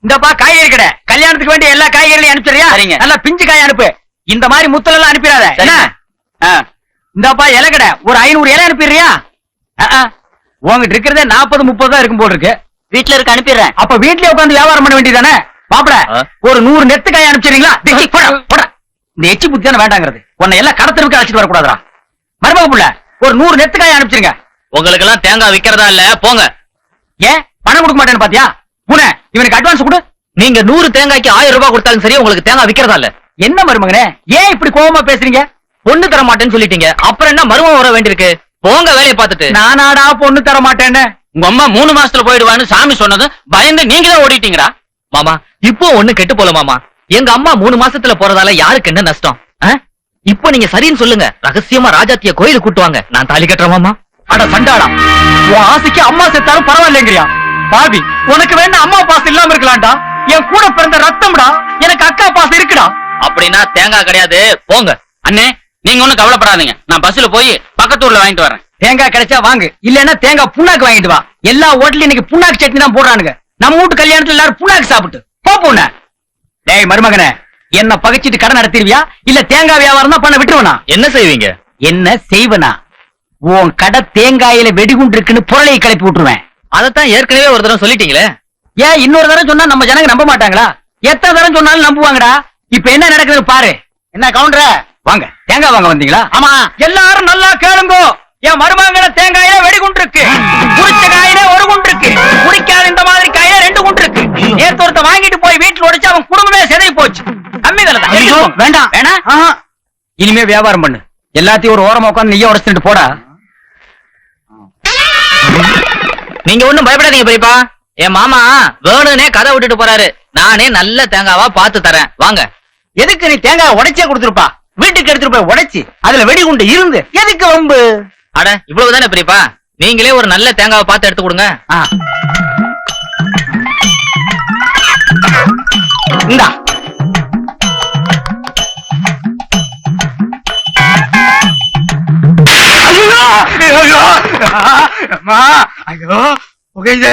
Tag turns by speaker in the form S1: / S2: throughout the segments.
S1: இந்தப்பா காய்கறி கடை, கல்யாணத்துக்கு வேண்டிய எல்லா காய்கறிகளையும் அனுப்பிச்சியா? நல்லா பிஞ்சு காய் அனுப்பு. இந்த மாதிரி முத்தல் எல்லாம் அனுப்பிடாத. இந்தப்பா இலை கடை, ஒரு 500 இலை அனுப்பிடுறியா? உங்ககிட்ட இருக்கிறதே 40-30 தான் இருக்கும் போல் இருக்கு.
S2: வீட்டுல இருக்க அனுப்பிடுறேன்.
S1: அப்ப வீட்லயே உட்காந்து வியாபாரம் பண்ண வேண்டியதானே? மாப்பிள ஒரு 100 நெத்து காய் அனுப்பிச்சிருங்களா? இந்த எச்சி புத்தி தானே வேண்டாங்கிறது. உன்னை எல்லாம் கடத்தலுக்கு அழைச்சிட்டு வரக்கூடாதா? மருமக புள்ள ஒரு 100 நெத்து காய் அனுப்பிச்சிருங்க.
S2: உங்களுக்கு எல்லாம் தேங்காய் விக்கிறதா இல்ல, போங்க.
S1: ஏன் பணம் கொடுக்க மாட்டேன்னு பாத்தியா? புன இவனுக்கு அட்வான்ஸ் கொடு.
S2: நீங்க 100 தேங்காய்க்கு 1000 ரூபாய் கொடுத்தாலும் சரி, உங்களுக்கு தேங்காய் விக்கிறதா இல்ல.
S1: என்ன மருமகனே, ஏன் இப்படி கோபமா பேசுறீங்க?
S2: பொண்ணு தர மாட்டேன்னு சொல்லிட்டீங்க, அப்புறம் என்ன மருமகம் வர வேண்டியிருக்கு? போங்க வேலையை பார்த்துட்டு.
S1: நானாடா பொண்ணு தர மாட்டேன்னு?
S2: உங்க அம்மா 3 மாசத்துல போயிடுவான்னு சாமி சொன்னது பயந்து நீங்களே ஓடிட்டீங்களா? மாமா இப்போ ஒண்ணு கெட்டு போல மாமா. எங்க அம்மா 3 மாசத்துல போறதால யாருக்கு என்ன நஷ்டம்? இப்போ நீங்க சரின்னு சொல்லுங்க. ரகசியமா ராஜாத்திய கோயிலுக்கு கூட்டுவாங்க, நான் தாலி கட்டுறேன் மாமா.
S1: அட சண்டாளா, உன் ஆசைக்கு அம்மா செத்தாலும் பரவாயில்லைங்கிறியா? பாவி, உனக்கு வேணா அம்மா பாசம் இல்லாம இருக்கலாம்டா. என் கூட பிறந்த ரத்தம்டா, எனக்கு அக்கா பாசம் இருக்குடா.
S2: அப்படின்னா தேங்காய் கிடையாது, போங்க. அண்ணே நீங்க ஒண்ணும் கவலைப்படாதீங்க, நான் பஸ்ல போய் பக்கத்து ஊர்ல வாங்கிட்டு வரேன்.
S1: தேங்காய் கிடைச்சா வாங்கு, இல்லன்னா தேங்காய் புண்ணாக்கு வாங்கிட்டு வா. எல்லா ஹோட்டலும் இன்னைக்கு புண்ணாக்கு சட்னி தான் போடுறானுங்க. நம்ம வீட்டு கல்யாணத்துல எல்லாரும் புண்ணாக்கு சாப்பிட்டு போன. டேய் மருமகனே, என்ன பகைச்சிட்டு கடை நடத்திடுவியா இல்ல தேங்காய் வியாபாரம் தான் பண்ண விட்டுருவனா?
S2: என்ன செய்வீங்க?
S1: என்ன செய்வனா? உன் கடை தேங்காயில வெடிகுண்டு இருக்குன்னு புரளையை கிளப்பி விட்டுருவேன்.
S2: அதத்தான் ஏற்கனவே ஒரு தடவை சொல்லிட்டீங்களே.
S1: ஏன் இன்னொரு தடவை சொன்னா நம்ம ஜனங்க நம்ப மாட்டாங்களா? எத்தனை தடவை சொன்னாலும் நம்புவாங்கடா. இப்ப என்ன நடக்குது பாரு. என்ன கவுண்டர, வாங்க தேங்காய் வாங்க வந்தீங்களா? ஆமா. எல்லாரும் நல்லா கேளுங்க. என் மருமகன தேங்காயில வெடிகுண்டு இருக்கு, குறிச்ச காயில 1 குண்டு இருக்கு, குடிக்காத இந்த மாதிரி காயில 2 குண்டு இருக்கு. நேத்து ஒருத்த வாங்கிட்டு போய் வீட்டுல உடைச்சு அவன் குடும்பமே சிதை போச்சு. கம்மி விலை தான். வேண்டாம் வேணா, இனிமே வியாபாரம் பண்ணு. எல்லாத்தையும் ஒரு ஓரமா உட்காந்து நெய்ய உடைச்சிட்டு போடா.
S2: நீங்க ஒண்ணும் பயப்படாதீங்க பெரியப்பா. என் மாமா வேணுனே கதை விட்டுட்டு போறாரு. நானே நல்ல தேங்காவா பார்த்து தரேன், வாங்க.
S1: எதுக்கு நீ தேங்காய் உடைச்சே கொடுத்துருப்பா? வீட்டுக்கு எடுத்துட்டு போய் உடைச்சி அதுல வெடிகுண்டு இருந்து எதுக்கு வம்பு?
S2: அட இவ்வளவுதானே பெரியப்பா, நீங்களே ஒரு நல்ல தேங்காவை பார்த்து எடுத்து கொடுங்க.
S1: இந்தா. ஐயோ புகையுது.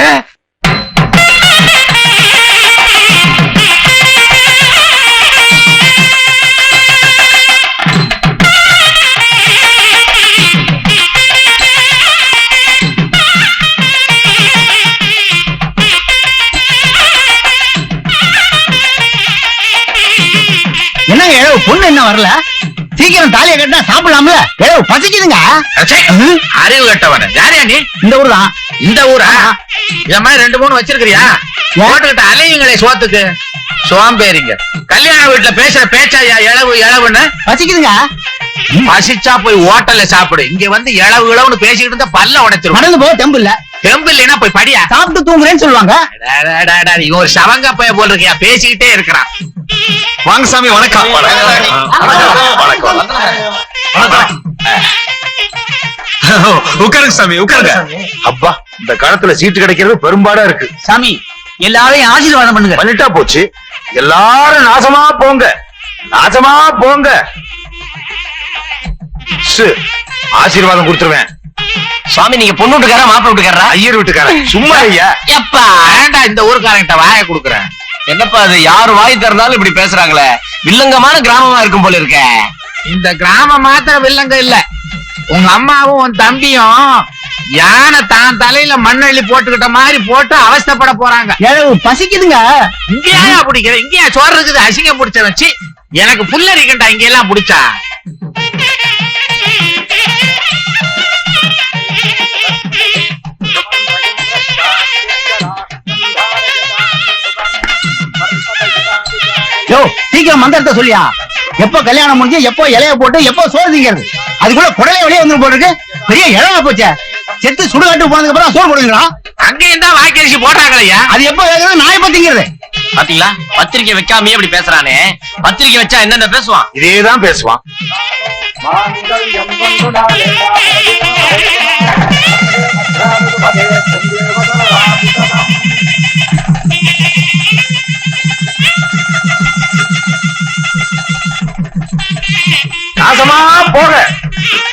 S1: என்னங்க பொண்ணு என்ன வரல? சீக்கிரம் தாலியை கட்டினா சாப்பிடலாம்ல. பசிக்குதுங்க.
S3: அறிவு கட்டவன யாரையா நீ?
S1: இந்த ஊர் தான்.
S3: இந்த ஊரா? இந்த மாதிரி 2-3 வச்சிருக்கிறியா? போட்டுக்கிட்ட அலையுங்களே சோத்துக்கு சோம்பேறிங்க. கல்யாண வீட்டுல பேசுற பேச்சாயா இளவு இளவுன்னு?
S1: பசிக்குதுங்க.
S3: பசிச்சா போய் ஹோட்டல்ல சாப்பிடு. இங்க வந்து இளவு இளவுன்னு பேசிக்கிட்டு இருந்தா பல்ல உடைச்சிரும்.
S1: நடந்து போ, தெம்பு இல்ல.
S3: தெம்பு இல்லைன்னா போய் படியா.
S1: சாப்பிட்டு தூங்குறேன்னு சொல்லுவாங்க.
S3: இவன் ஒரு சவங்க பைய போல் இருக்கியா, பேசிக்கிட்டே இருக்கிறான்.
S4: வாங்க சாமி, வணக்கம். உட்காருங்க சாமி, உட்காருங்க. அப்பா, இந்த காலத்துல சீட்டு கிடைக்கிறது பெரும்பாடா இருக்கு.
S1: சாமி எல்லாரையும் ஆசீர்வாதம் பண்ணுங்க.
S4: பண்ணிட்டா போச்சு. எல்லாரும் நாசமா போங்க, நாசமா போங்க. ஆசீர்வாதம் கொடுத்துருவேன்.
S2: சுவாமி நீங்க பொண்ணு வீட்டுக்காரா மாப்பிள்ளை வீட்டுக்காரா?
S4: ஐயர் வீட்டுக்காரன். சும்மா ஐயா.
S3: எப்பா வேண்டா, இந்த ஊருக்காரங்கிட்ட வாய கொடுக்குறேன்.
S2: என்னப்பா அது, யாரு வாய் திறந்தாலும் இப்படி பேசுறாங்களே? வில்லங்கமான கிராமமா இருக்கும் போல இருக்க.
S3: இந்த கிராமம் மாத்திரம் வில்லங்க இல்ல, உங்க அம்மாவும் உன் தம்பியும் யானை தான் தலையில மண்ணள்ளி போட்டுக்கிட்ட மாதிரி போட்டு அவஸ்தைப்பட போறாங்க.
S1: பசிக்குதுங்க.
S3: இங்கேயா பிடிக்கிற? இங்கேயா சோறு இருக்குது? அசிங்கம் பிடிச்ச வச்சு எனக்கு புல்லரிக்கண்டா இங்க எல்லாம் பிடிச்சா.
S1: சீக்கிரம் மந்திரத்தை சொல்லியா. எப்போ கல்யாணம் முடிஞ்சு, எப்போ இலைய போட்டு, எப்போ சோறு திங்கிறது? அதுக்குள்ள குடலை வெளியே வந்து போட்டுருக்கு. பெரிய இழவா போச்சே. செத்து சுடுகாட்டு போனதுக்கு அப்புறம் சோறு போடுவீங்களா?
S3: அங்கேயும் தான் வாய்க்கரிசி போட்டாங்களையா.
S1: அது எப்போ வேகிறது? நான் எப்ப திங்கிறது?
S2: பாத்தீங்களா, பத்திரிக்கை வைக்காமயே அப்படி பேசுறானே. பத்திரிக்கை வச்சா என்னென்ன பேசுவான்?
S4: இதேதான் பேசுவான். நாசமா போக,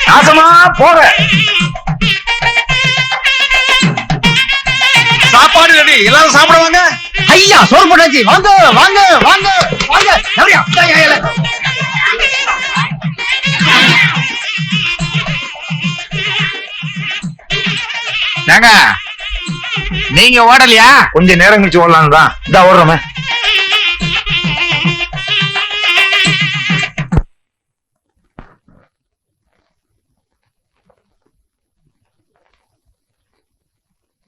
S4: நாசமா போக. சாப்பாடு ரெடி. எல்லாரும் சாப்பிடுவாங்க.
S1: ஐயா சோறு போட்டாச்சு, வாங்க வாங்க வாங்க வாங்க. எப்படியா? ஐயா, ஐயா, ஐயா.
S3: ஏங்க நீங்க ஓடலையா?
S4: கொஞ்ச நேரம் கழிச்சு ஓடலாம் தான். இதா ஓடுறோமே.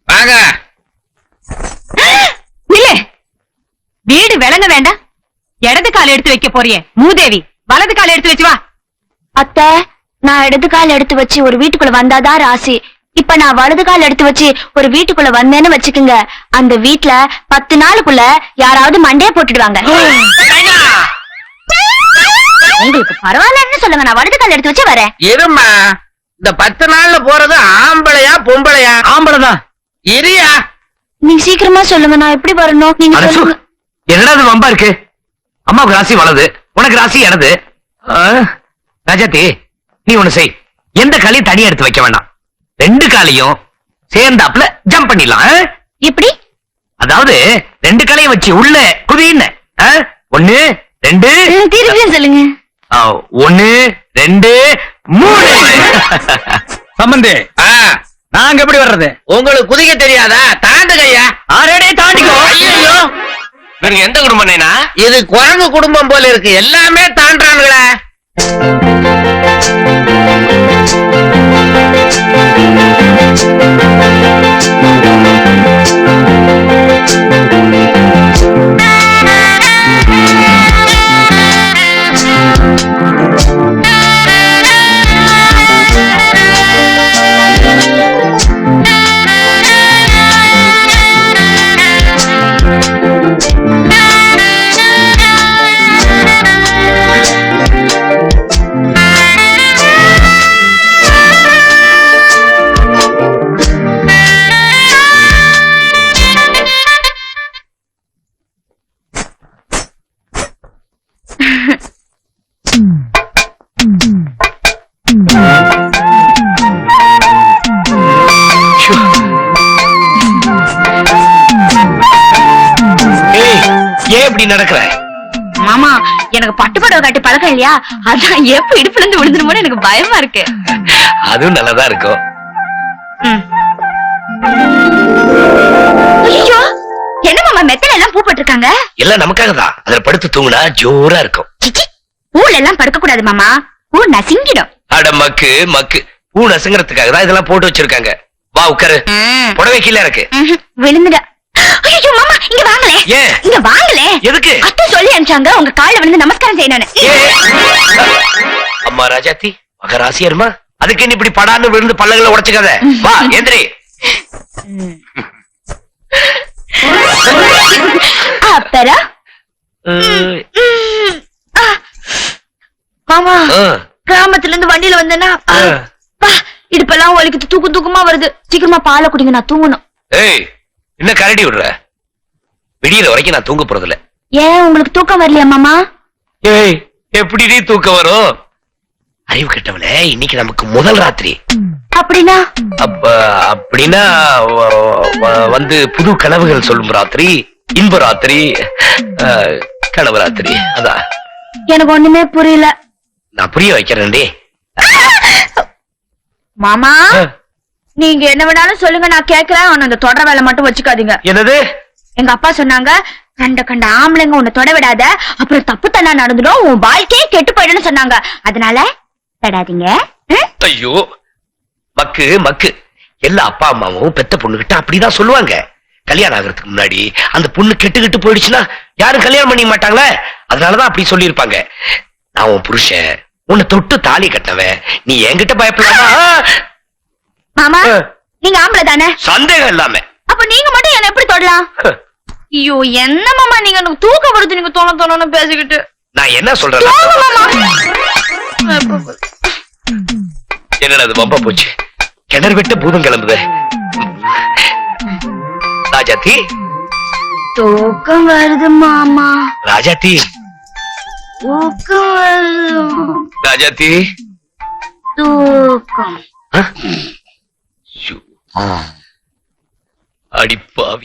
S3: வாங்க.
S5: இல்ல, வீடு விளங்க வேண்டாம். இடது கால் எடுத்து வைக்க போறியே மூதேவி, வலது கால் எடுத்து வச்சு வா.
S6: அத்தை, நான் இடது கால் எடுத்து வச்சு ஒரு வீட்டுக்குள்ள வந்தாதான் ராசி. இப்ப நான் வலது கால் எடுத்து வச்சு ஒரு வீட்டுக்குள்ள வந்தேன்னு வச்சுக்குங்க, அந்த வீட்ல 10 நாளுக்குள்ள யாராவது மண்டைய போட்டுடுவாங்க. உங்களுக்கு பரவாயில்லன்னு சொல்லுங்க, நான் வலது கால் எடுத்து வச்சு வரேன்.
S3: இருமா, இந்த 10 நாள்ல போறது ஆம்பளையா பொம்பளையா?
S1: ஆம்பளைதான்.
S3: இரியா.
S6: நீங்க சீக்கிரமா சொல்லுங்க, நான் எப்படி வரணும் நீங்க
S1: அட சு,
S6: சொல்லுங்க.
S1: என்னடா இது வம்பா இருக்கு? அம்மாவுக்கு ராசி வலது, உனக்கு ராசி இடது. ராஜாத்தி, நீ ஒண்ணு செய். எந்த காலையும் தனியா எடுத்து வைக்க வேண்டாம், 2 காலையும் சேர்ந்தாப்புல ஜம்ப் பண்ணிடலாம்.
S6: எப்படி?
S1: அதாவது 2 காலையும் வச்சு உள்ள குதின்னு. 1 2
S6: திருப்பியும் சொல்லுங்க.
S1: 1 2 3. சம்பந்தி, நாங்க எப்படி வர்றது?
S3: உங்களுக்கு குதிக்க தெரியாதா? தாண்டுகையா.
S1: ஆரேடே தாண்டிக்கோ.
S3: ஐயோ,
S2: நீங்க எந்த குடும்பம்?
S3: இது குரங்கு குடும்பம் போல இருக்கு, எல்லாமே தாண்டானுங்களே.
S1: ஏன் இப்படி நடக்கிற?
S6: மாமா, எனக்கு பட்டு புடவை கட்டி பழக்கம் இல்லையா, அதான் எப்ப இடுப்புல இருந்து விழுந்துருமோன்னு எனக்கு பயமா இருக்கு.
S1: அதுவும் நல்லதா இருக்கும்.
S6: ஐயோ, என்ன மாமா மெத்தல எல்லாம் பூ போட்டிருக்காங்க?
S1: எல்லாம் நமக்காக தான். அதுல படுத்து தூங்குனா ஜோரா இருக்கும்.
S6: சிச்சி, பூல எல்லாம் படுக்க கூடாது மாமா, பூ நசிங்கிடும்.
S1: அட மக்கு மக்கு, பூ நசுங்கிறதுக்காக தான் இதெல்லாம் போட்டு வச்சிருக்காங்க. வா உட்காரு. புடவை கீழே இருக்கு.
S6: விழுந்துட. ஐயோ மாமா, இங்க வாங்களே.
S1: ஏன்?
S6: இங்க வாங்களே.
S1: எதுக்கு?
S6: அத்தை சொல்லி அனுப்பிச்சாங்க உங்க கால்ல விழுந்து நமஸ்காரம் செய்யணும்னு.
S1: அம்மா ராஜாத்தி, மகராசியர்மா, அதுக்கு என்ன இப்படி படான்னு விழுந்து பல்லகளை உடைச்சுக்காத. வா எந்திரி.
S6: அப்புறம் மாமா, கிராமத்துல இருந்து வண்டியில வந்தேன்னா இடுப்பெல்லாம் வலிக்குது, தூக்கமா வருது. சீக்கிரமா பாலை குடிங்க, நான் தூங்கணும்.
S1: ஏய், என்ன கரடி விடுற? விடியற வரைக்கும் நான் தூங்க போறது இல்ல.
S6: ஏன் உங்களுக்கு தூக்கம் வரலையா மாமா?
S1: ஏய், எப்படி நீ தூக்கம் வரும்? அறிவு கெட்டவளே, இன்னைக்கு நமக்கு முதல் ராத்திரி.
S6: அப்படின்னா?
S1: அப்படின்னா வந்து புது கனவுகள் சொல்லும் ராத்திரி, இன்ப ராத்திரி, கனவு ராத்திரி. அதான்
S6: எனக்கு ஒண்ணுமே புரியல.
S1: நான் புரிய வைக்கிறேன்டி.
S6: மாமா, நீங்க என்ன வேணாலும் சொல்லுங்க, நான் கேக்குறேன். ஆனா அந்த தொடர வேலை மட்டும் வச்சுக்காதீங்க.
S1: என்னது?
S6: எங்க அப்பா சொன்னாங்க, கண்ட ஆம்பளைங்க உன்னை தொட விடாத, அப்புறம் தப்பு தண்ணா நடந்துடும், உன் வாழ்க்கையே கெட்டு போயிடும்னு சொன்னாங்க. அதனால தொடாதீங்க.
S1: ஐயோ மக்கு மக்கு, எல்லா அப்பா அம்மாவும் பெத்த பொண்ணுகிட்ட அப்படிதான் சொல்லுவாங்க. கல்யாணம் ஆகிறதுக்கு முன்னாடி அந்த பொண்ணு கெட்டு போயிடுச்சுன்னா யாரும் கல்யாணம் பண்ணிக்க மாட்டாங்களே, அதனாலதான் அப்படி சொல்லி இருப்பாங்க. நான் உன் புருஷன், உன்னை தொட்டு தாலி கட்டவன், நீ என்கிட்ட பயப்படாமா?
S6: மாமா, நீங்க ஆம்பளை தானே?
S1: சந்தேகம் இல்லாம.
S6: அப்ப நீங்க மட்டும் என்ன எப்படி தொடலாம்? ஐயோ, என்ன மாமா நீங்க, எனக்கு தூக்கம் வருது, நீங்க தோணு பேசிக்கிட்டு.
S1: நான் என்ன சொல்றேன்? என்னடா அது வம்பா போச்சு, கிணறு விட்டு பூதம் கிளம்புது. ராஜாத்தி,
S6: தூக்கம் வருது மாமா.
S1: ராஜாத்தி,
S6: தூக்கம் வருது.
S1: ராஜாத்தி,
S6: தூக்கம்.
S1: அடிப்பாவி.